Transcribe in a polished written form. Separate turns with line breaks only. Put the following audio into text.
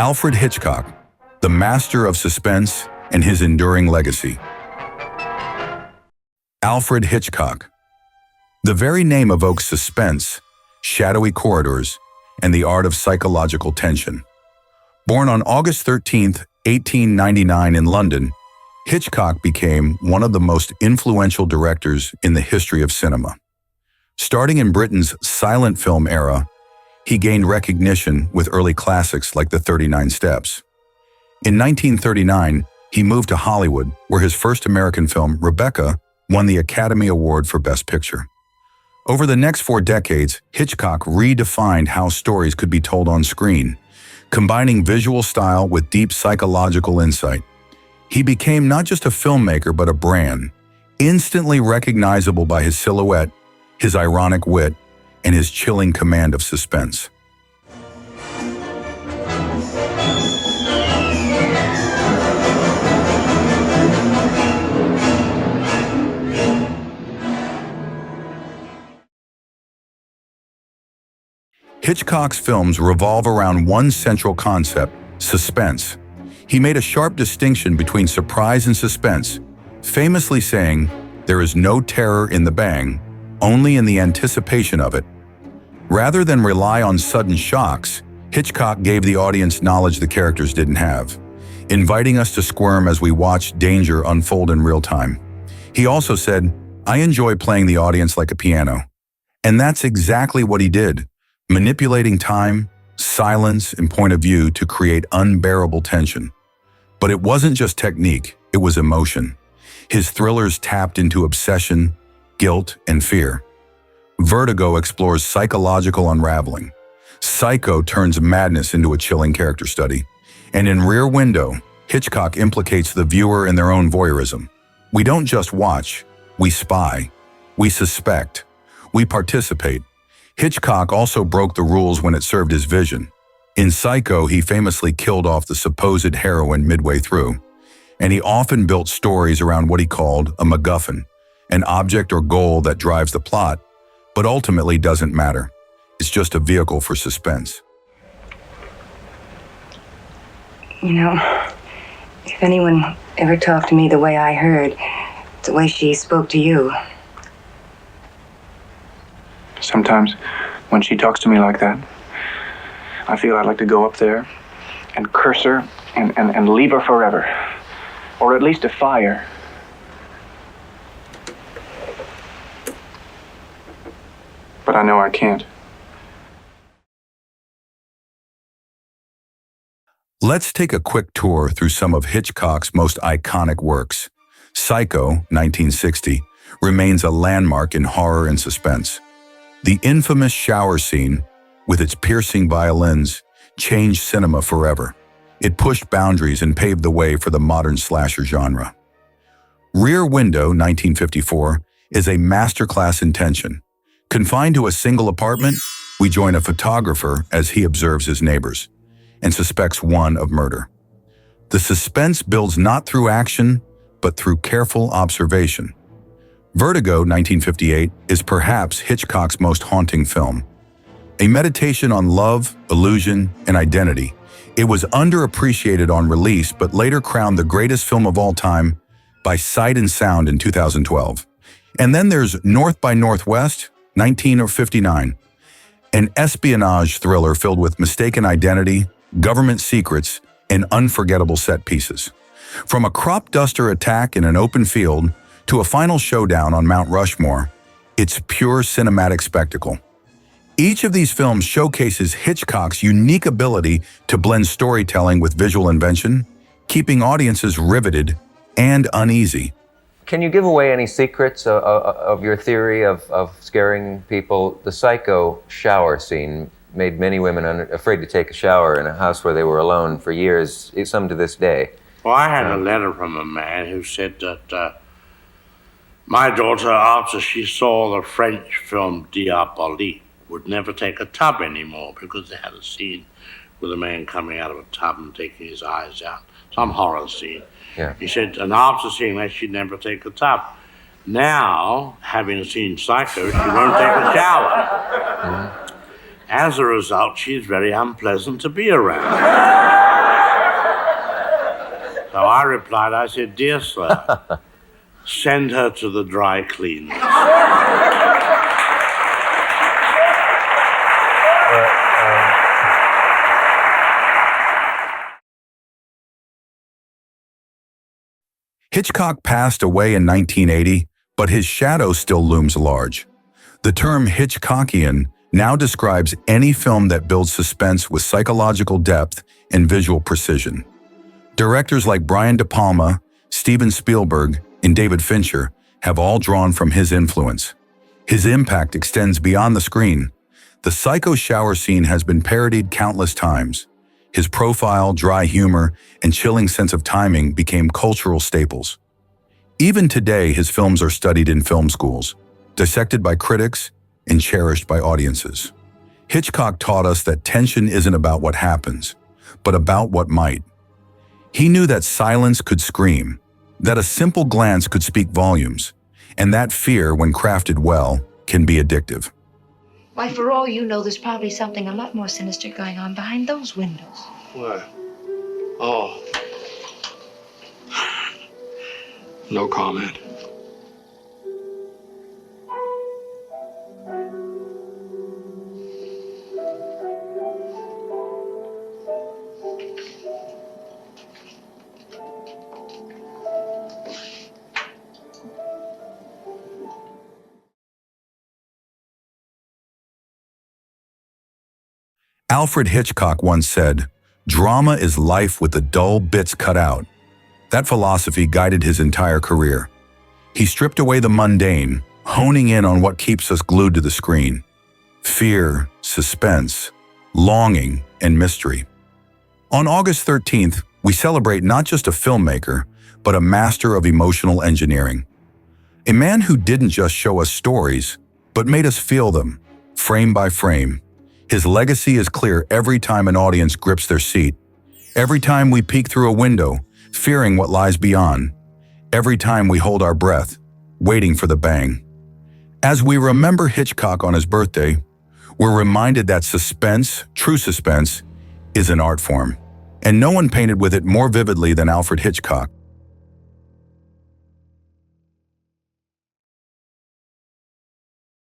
Alfred Hitchcock, the master of suspense and his enduring legacy. Alfred Hitchcock. The very name evokes suspense, shadowy corridors, and the art of psychological tension. Born on August 13, 1899 in London, Hitchcock became one of the most influential directors in the history of cinema. Starting in Britain's silent film era, he gained recognition with early classics like The 39 Steps. In 1939, he moved to Hollywood, where his first American film, Rebecca, won the Academy Award for Best Picture. Over the next 4 decades, Hitchcock redefined how stories could be told on screen, combining visual style with deep psychological insight. He became not just a filmmaker but a brand, instantly recognizable by his silhouette, his ironic wit, and his chilling command of suspense. Hitchcock's films revolve around one central concept: suspense. He made a sharp distinction between surprise and suspense, famously saying, "There is no terror in the bang, only in the anticipation of it." Rather than rely on sudden shocks, Hitchcock gave the audience knowledge the characters didn't have, inviting us to squirm as we watch danger unfold in real time. He also said, "I enjoy playing the audience like a piano." And that's exactly what he did, manipulating time, silence, and point of view to create unbearable tension. But it wasn't just technique, it was emotion. His thrillers tapped into obsession, guilt, and fear. Vertigo explores psychological unraveling. Psycho turns madness into a chilling character study. And in Rear Window, Hitchcock implicates the viewer in their own voyeurism. We don't just watch, we spy, we suspect, we participate. Hitchcock also broke the rules when it served his vision. In Psycho, he famously killed off the supposed heroine midway through. And he often built stories around what he called a MacGuffin, an object or goal that drives the plot, but ultimately doesn't matter. It's just a vehicle for suspense.
You know, if anyone ever talked to me the way I heard, the way she spoke to you.
Sometimes, when she talks to me like that, I feel I'd like to go up there and curse her and leave her forever. Or at least defy her. But I know I can't.
Let's take a quick tour through some of Hitchcock's most iconic works. Psycho, 1960, remains a landmark in horror and suspense. The infamous shower scene, with its piercing violins, changed cinema forever. It pushed boundaries and paved the way for the modern slasher genre. Rear Window, 1954, is a masterclass in tension. Confined to a single apartment, we join a photographer as he observes his neighbors and suspects one of murder. The suspense builds not through action, but through careful observation. Vertigo, 1958, is perhaps Hitchcock's most haunting film. A meditation on love, illusion, and identity, it was underappreciated on release but later crowned the greatest film of all time by Sight and Sound in 2012. And then there's North by Northwest, 1959, an espionage thriller filled with mistaken identity, government secrets, and unforgettable set pieces. From a crop duster attack in an open field to a final showdown on Mount Rushmore, it's pure cinematic spectacle. Each of these films showcases Hitchcock's unique ability to blend storytelling with visual invention, keeping audiences riveted and uneasy.
Can you give away any secrets of your theory of scaring people? The Psycho shower scene made many women afraid to take a shower in a house where they were alone for years, some to this day.
Well, I had a letter from a man who said that my daughter, after she saw the French film Diabolique, would never take a tub anymore because they had a scene with a man coming out of a tub and taking his eyes out, some horror scene.
Yeah.
He said, and after seeing that, she'd never take a tub. Now, having seen Psycho, she won't take a shower. As a result, she's very unpleasant to be around. So I replied, I said, "Dear sir, send her to the dry cleaners."
Hitchcock passed away in 1980, but his shadow still looms large. The term Hitchcockian now describes any film that builds suspense with psychological depth and visual precision. Directors like Brian De Palma, Steven Spielberg, and David Fincher have all drawn from his influence. His impact extends beyond the screen. The Psycho shower scene has been parodied countless times. His profile, dry humor, and chilling sense of timing became cultural staples. Even today, his films are studied in film schools, dissected by critics, and cherished by audiences. Hitchcock taught us that tension isn't about what happens, but about what might. He knew that silence could scream, that a simple glance could speak volumes, and that fear, when crafted well, can be addictive.
Why, for all you know, there's probably something a lot more sinister going on behind those windows.
What? Oh. No comment.
Alfred Hitchcock once said, "Drama is life with the dull bits cut out." That philosophy guided his entire career. He stripped away the mundane, honing in on what keeps us glued to the screen: fear, suspense, longing, and mystery. On August 13th, we celebrate not just a filmmaker, but a master of emotional engineering. A man who didn't just show us stories, but made us feel them, frame by frame. His legacy is clear every time an audience grips their seat, every time we peek through a window, fearing what lies beyond, every time we hold our breath, waiting for the bang. As we remember Hitchcock on his birthday, we're reminded that suspense, true suspense, is an art form, and no one painted with it more vividly than Alfred Hitchcock.